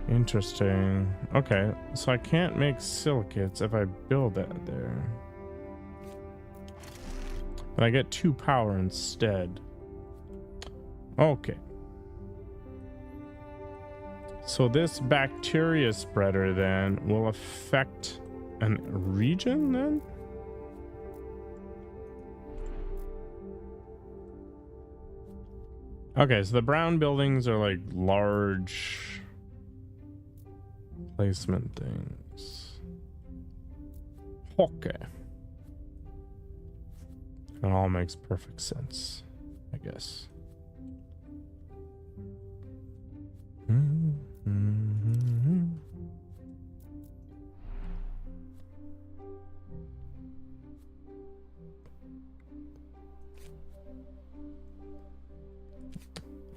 Interesting. Okay, so I can't make silicates if I build that there. But I get 2 power instead. Okay. So this bacteria spreader then will affect a region then? Okay, so the brown buildings are like large placement things. Okay. It all makes perfect sense, I guess.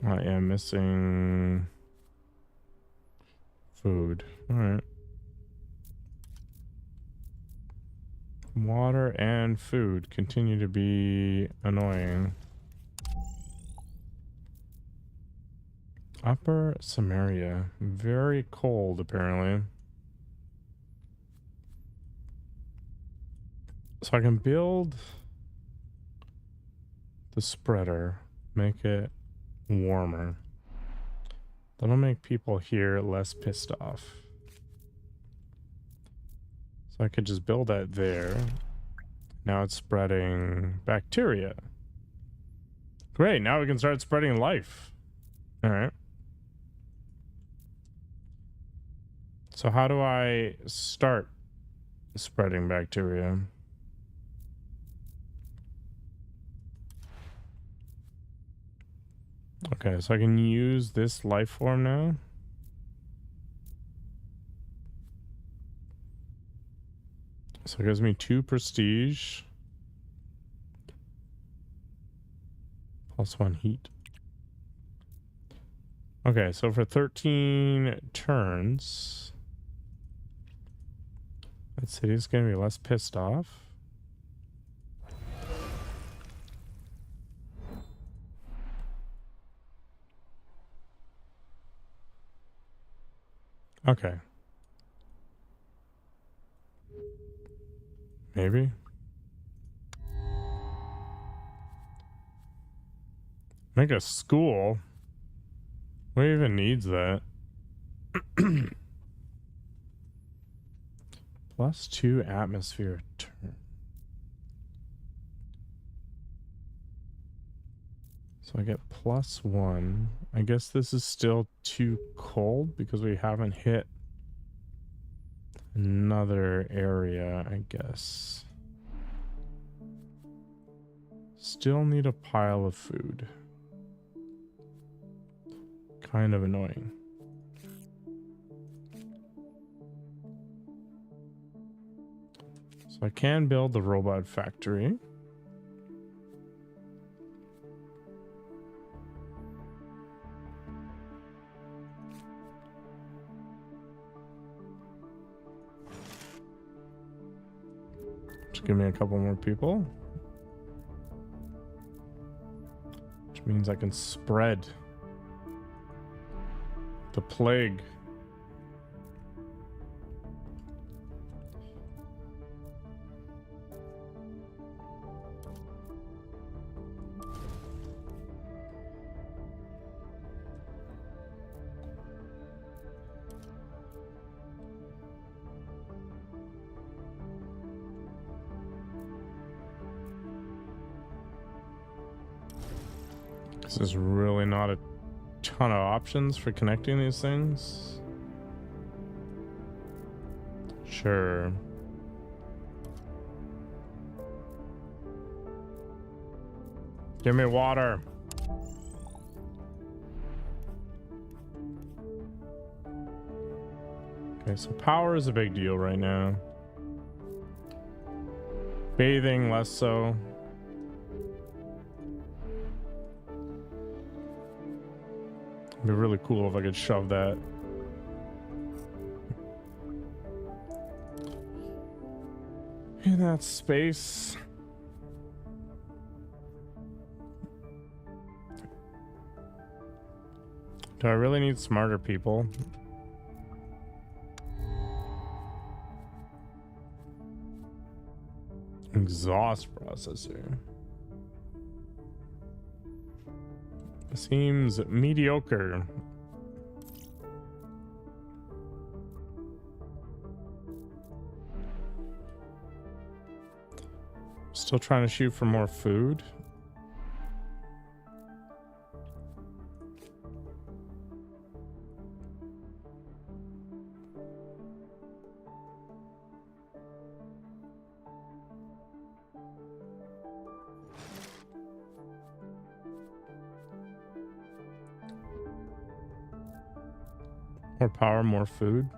I am missing food. All right. Water and food continue to be annoying. Upper Samaria. Very cold, apparently. So I can build the spreader, make it warmer. That'll make people here less pissed off. So I could just build that there. Now it's spreading bacteria. Great, now we can start spreading life. Alright. So how do I start spreading bacteria? Okay, so I can use this life form now. So it gives me 2 prestige. Plus 1 heat. Okay, so for 13 turns, that city's gonna be less pissed off. Okay. Maybe. Make a school? Who even needs that? Plus 2 atmosphere turn. So I get plus 1. I guess this is still too cold because we haven't hit another area, I guess. Still need a pile of food. Kind of annoying. So I can build the robot factory. Just give me a couple more people. Which means I can spread the plague. This is really not a ton of options for connecting these things. Sure. Give me water. Okay, so power is a big deal right now. Bathing, less so. It'd be really cool if I could shove that. In that space. Do I really need smarter people? Exhaust processor. Seems mediocre. Still trying to shoot for more food. More power, more food.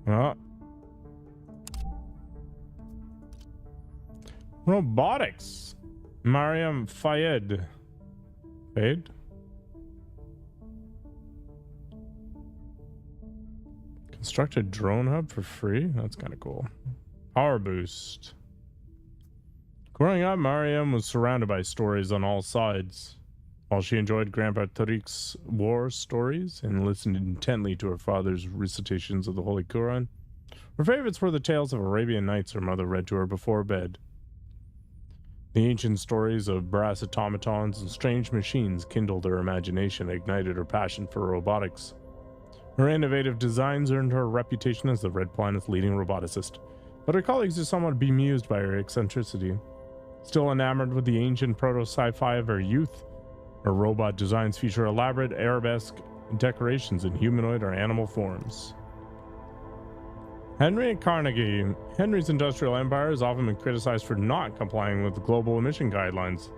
Oh. Robotics. Mariam Fayed. Fayed? Construct a drone hub for free? That's kind of cool. Power boost. Growing up, Mariam was surrounded by stories on all sides. While she enjoyed Grandpa Tariq's war stories and listened intently to her father's recitations of the Holy Quran, her favorites were the tales of Arabian Nights her mother read to her before bed. The ancient stories of brass automatons and strange machines kindled her imagination and ignited her passion for robotics. Her innovative designs earned her a reputation as the Red Planet's leading roboticist, but her colleagues are somewhat bemused by her eccentricity. Still enamored with the ancient proto-sci-fi of her youth, her robot designs feature elaborate arabesque decorations in humanoid or animal forms. Henry Carnegie. Henry's industrial empire has often been criticized for not complying with global emission guidelines.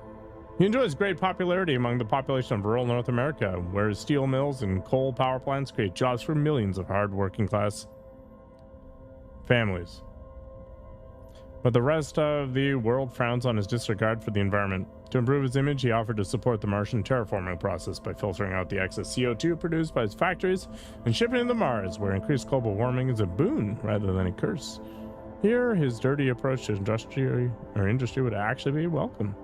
He enjoys great popularity among the population of rural North America, where his steel mills and coal power plants create jobs for millions of hard-working class families. But the rest of the world frowns on his disregard for the environment. To improve his image, he offered to support the Martian terraforming process by filtering out the excess CO2 produced by his factories and shipping it to Mars, where increased global warming is a boon rather than a curse. Here, his dirty approach to industry would actually be welcome.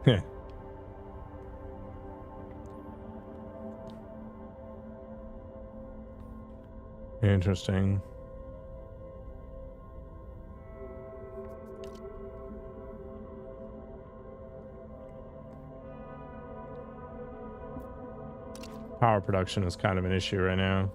Heh. Interesting. Power production is kind of an issue right now.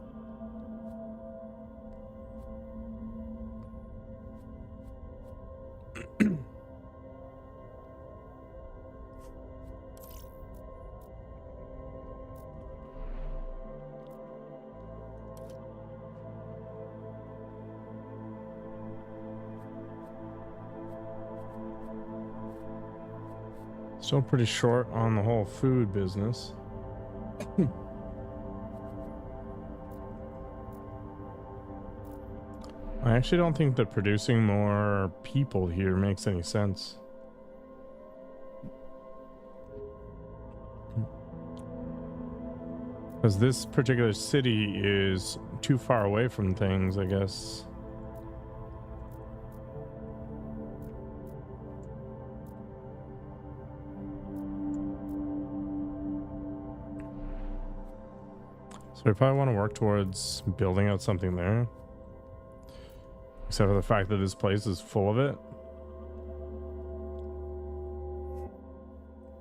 Still pretty short on the whole food business. I actually don't think that producing more people here makes any sense. Because this particular city is too far away from things, I guess. So we probably want to work towards building out something there. Except for the fact that this place is full of it.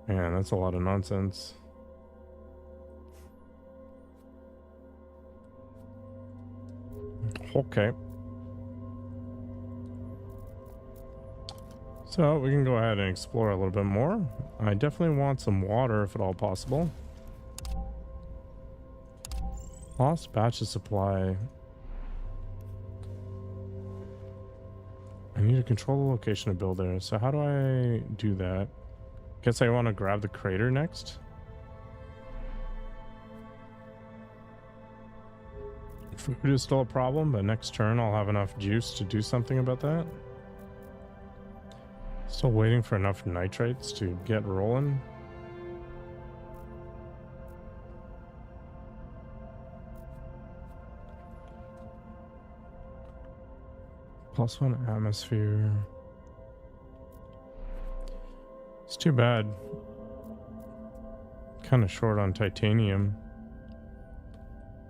Man, that's a lot of nonsense. Okay. So we can go ahead and explore a little bit more. I definitely want some water if at all possible. Lost batch of supply. I need to control the location of builder. So how do I do that? Guess I want to grab the crater next. Food is still a problem, but next turn I'll have enough juice to do something about that. Still waiting for enough nitrates to get rolling. +1 atmosphere. It's too bad. Kind of short on titanium.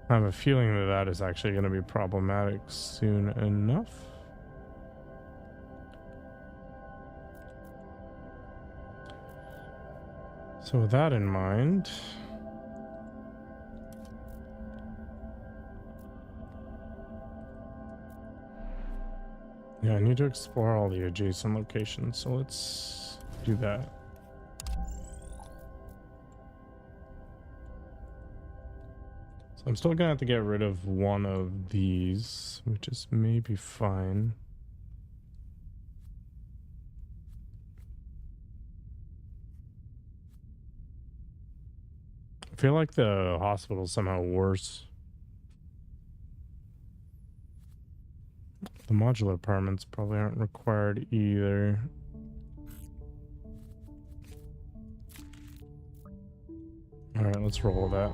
I have a feeling that that is actually going to be problematic soon enough. So with that in mind, yeah, I need to explore all the adjacent locations, so let's do that. So I'm still gonna have to get rid of one of these, which is maybe fine. I feel like the hospital's somehow worse. The modular apartments probably aren't required either. Alright, let's roll that.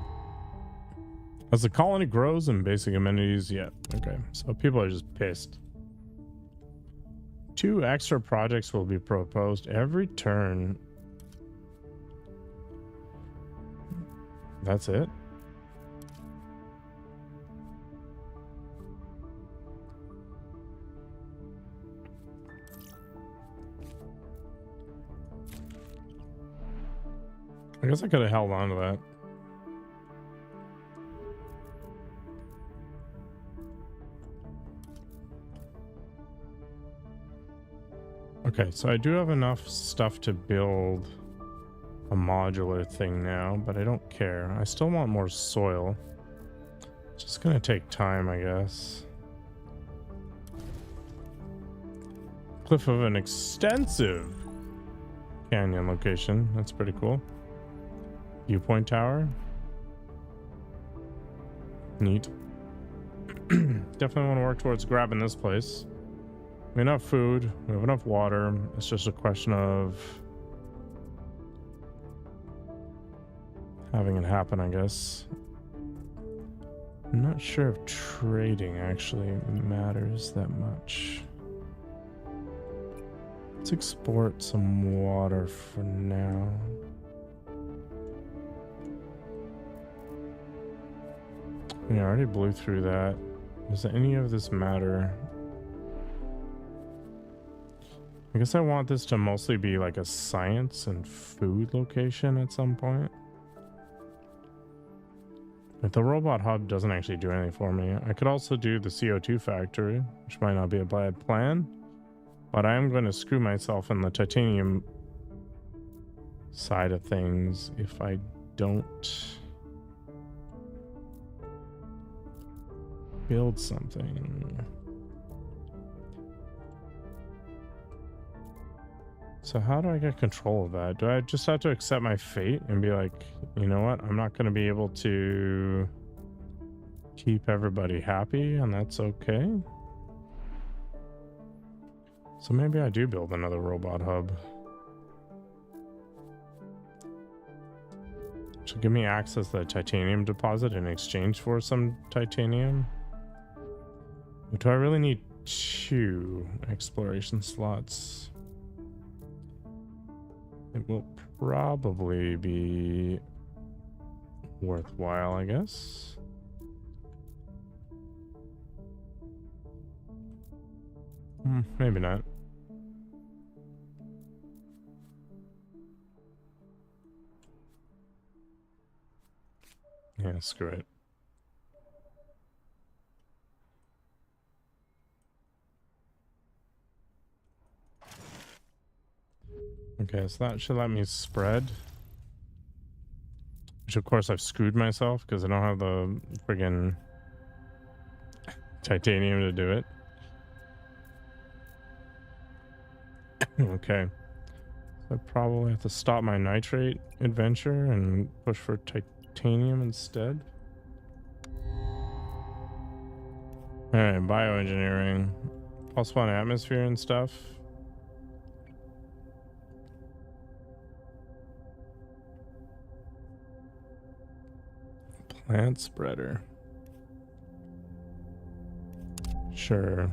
As the colony grows and basic amenities, yeah. Okay, so people are just pissed. 2 extra projects will be proposed every turn. That's it? I guess I could have held on to that. Okay, so I do have enough stuff to build a modular thing now, but I don't care. I still want more soil. It's just gonna take time, I guess. Cliff of an extensive canyon location. That's pretty cool. Viewpoint tower. Neat. Definitely want to work towards grabbing this place. We have enough food, we have enough water. It's just a question of having it happen, I guess. I'm not sure if trading actually matters that much. Let's export some water for now. Yeah, I already blew through that. Does any of this matter? I guess I want this to mostly be like a science and food location at some point. If the robot hub doesn't actually do anything for me, I could also do the CO2 factory, which might not be a bad plan. But I am going to screw myself in the titanium side of things if I don't build something. So how do I get control of that? Do I just have to accept my fate and be like, you know what? I'm not going to be able to keep everybody happy, and that's okay. So maybe I do build another robot hub. So give me access to the titanium deposit in exchange for some titanium. Do I really need 2 exploration slots? It will probably be worthwhile, I guess. Maybe not. Yeah, screw it. Okay, so that should let me spread. Which, of course, I've screwed myself because I don't have the friggin' titanium to do it. Okay. So I probably have to stop my nitrate adventure and push for titanium instead. Alright, bioengineering. Pulse on atmosphere and stuff. Plant spreader. Sure.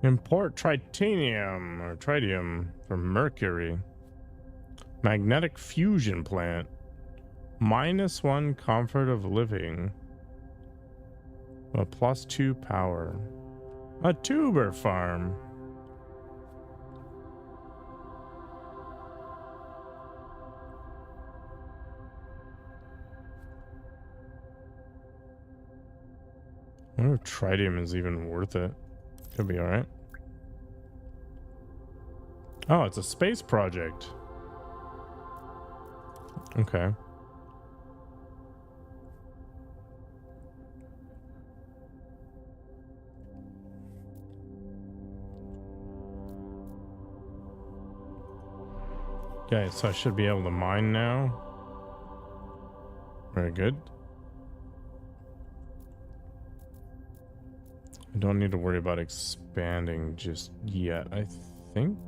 Import tritanium or tritium from Mercury. Magnetic fusion plant. -1 comfort of living. A +2 power. A tuber farm. I wonder if tritium is even worth it. Could be alright. Oh, it's a space project. Okay. Okay, so I should be able to mine now. Very good. I don't need to worry about expanding just yet, I think.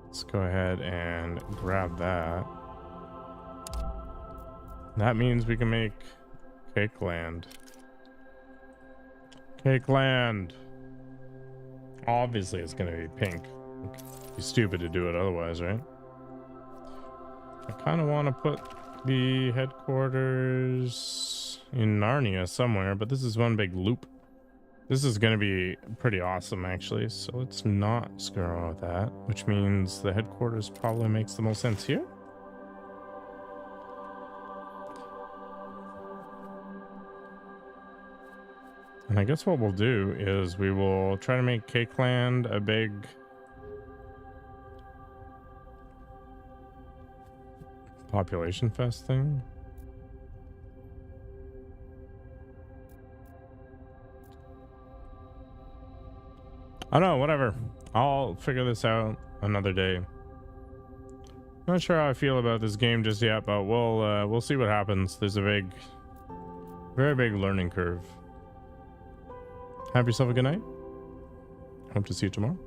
Let's go ahead and grab that. That means we can make Cake Land. Cake Land. Obviously, it's gonna be pink. It'd be stupid to do it otherwise, right? I kind of want to put the headquarters in Narnia somewhere, but this is one big loop. This is going to be pretty awesome, actually. So let's not screw around with that, which means the headquarters probably makes the most sense here. And I guess what we'll do is we will try to make Cakeland a big population fest thing. I don't know, whatever. I'll figure this out another day. Not sure how I feel about this game just yet, but we'll see what happens. There's a very big learning curve. Have yourself a good night. Hope to see you tomorrow.